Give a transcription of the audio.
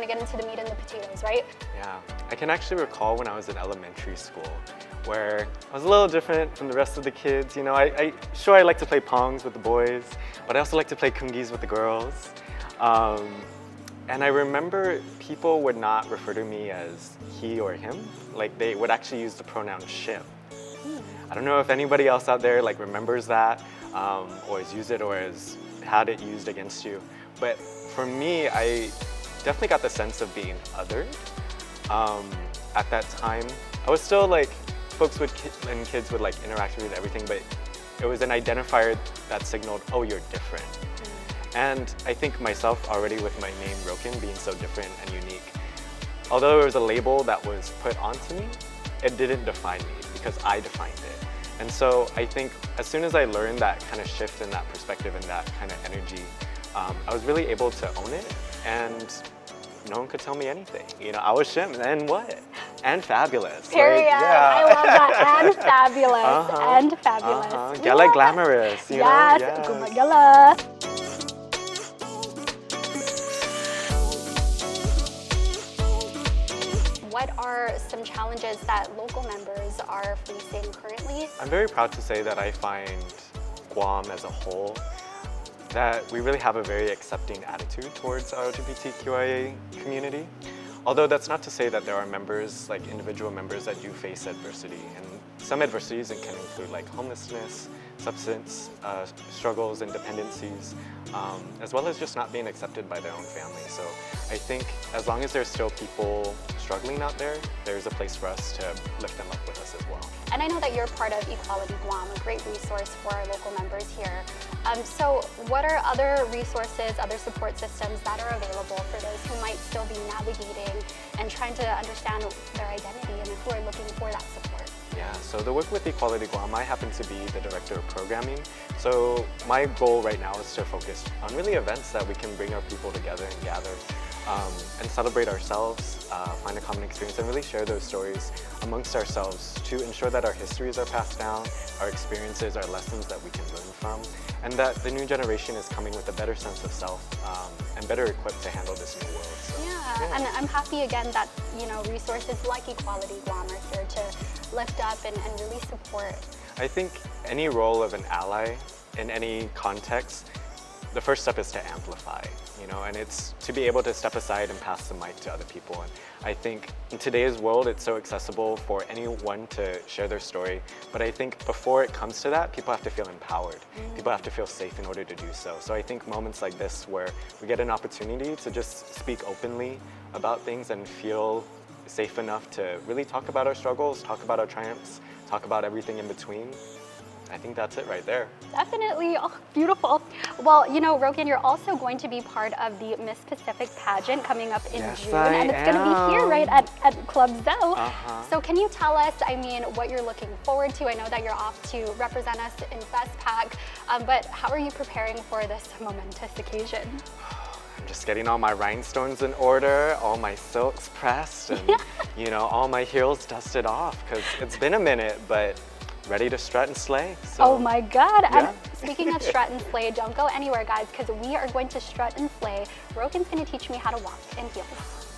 get into the meat and the potatoes, right? Yeah, I can actually recall when I was in elementary school where I was a little different from the rest of the kids. You know, I like to play pongs with the boys, but I also like to play kungis with the girls. And I remember people would not refer to me as he or him. Like they would actually use the pronoun shim. I don't know if anybody else out there like remembers that or has used it or has had it used against you. But for me, I definitely got the sense of being othered at that time. I was still like, folks and kids would like interact with everything, but it was an identifier that signaled, oh, you're different. And I think myself already with my name Roquin being so different and unique, although it was a label that was put onto me, it didn't define me because I defined it. And so I think as soon as I learned that kind of shift in that perspective and that kind of energy, I was really able to own it, and no one could tell me anything. You know, I was Shim, and what? And fabulous. Period. Like, yeah. I love that. And fabulous. And fabulous. Gala glamorous. You know? Yes. Gumagala. What are some challenges that local members are facing currently? I'm very proud to say that I find Guam as a whole that we really have a very accepting attitude towards our LGBTQIA community. Although that's not to say that there are members, like individual members, that do face adversity. And some adversities can include like homelessness, substance struggles and dependencies, as well as just not being accepted by their own family. So I think as long as there's still people struggling out there, there's a place for us to lift them up with us as well. And I know that you're part of Equality Guam, a great resource for our local members here. So what are other resources, other support systems that are available for those who might still be navigating and trying to understand their identity and who are looking for that support? Yeah, so the work with Equality Guam, I happen to be the director of programming. So my goal right now is to focus on really events that we can bring our people together and gather and celebrate ourselves, find a common experience, and really share those stories amongst ourselves to ensure that our histories are passed down, our experiences, our lessons that we can learn from, and that the new generation is coming with a better sense of self and better equipped to handle this new world. So, yeah, and I'm happy again that resources like Equality Guam are here to lift up and really support. I think any role of an ally in any context, the first step is to amplify, and it's to be able to step aside and pass the mic to other people. And I think in today's world, it's so accessible for anyone to share their story. But I think before it comes to that, people have to feel empowered. People have to feel safe in order to do so. So I think moments like this where we get an opportunity to just speak openly about things and feel safe enough to really talk about our struggles, talk about our triumphs, talk about everything in between, I think that's it right there. Definitely. Oh, beautiful. Well, Roquin, you're also going to be part of the Miss Pacific pageant coming up in June. And it's going to be here right at Club Zoh. So can you tell us, what you're looking forward to? I know that you're off to represent us in FestPac, but how are you preparing for this momentous occasion? I'm just getting all my rhinestones in order, all my silks pressed, and all my heels dusted off, because it's been a minute, but ready to strut and slay. So, oh my God. Yeah. And speaking of strut and slay, don't go anywhere, guys, because we are going to strut and slay. Roquin's going to teach me how to walk in heels.